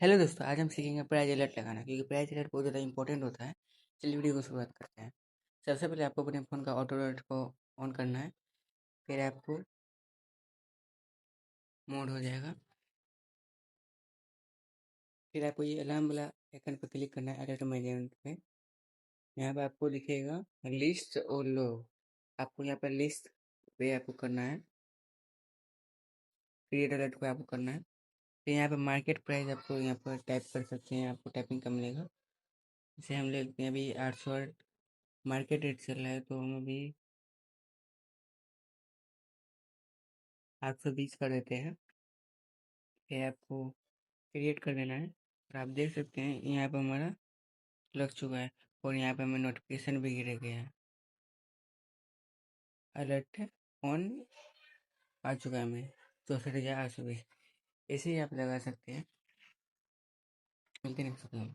Hello दोस्तों, आज हम सीखेंगे प्राइस अलर्ट लगाना, क्योंकि प्राइस अलर्ट बहुत ज़्यादा इंपॉर्टेंट होता है। चलिए वीडियो को शुरुआत करते हैं। सबसे पहले आपको अपने फ़ोन का ऑटो अलर्ट को ऑन करना है। फिर आपको मोड हो जाएगा। फिर आपको ये अलार्म वाला आइकन पर क्लिक करना है, अलर्ट मैनेजमेंट पे। यहाँ पर आपको दिखेगा लिस्ट और लॉग। आपको यहाँ पर लिस्ट पे आपको करना है, क्रिएट अलर्ट को आपको करना है। फिर यहाँ पर मार्केट प्राइस आपको यहाँ पर टाइप कर सकते हैं, आपको टाइपिंग का मिलेगा। जैसे हम लेते हैं अभी 808 मार्केट रेट चल रहा है, तो हम अभी 820 कर देते हैं। फिर आपको क्रिएट कर देना है और आप देख सकते हैं यहाँ पर हमारा लग चुका है और यहाँ पर हमें नोटिफिकेशन भी गिर गया है। अलर्ट ऑन आ चुका है हमें 64,820। ऐसे ही आप लगा सकते हैं। मिलते हैं नेक्स्ट वीडियो में।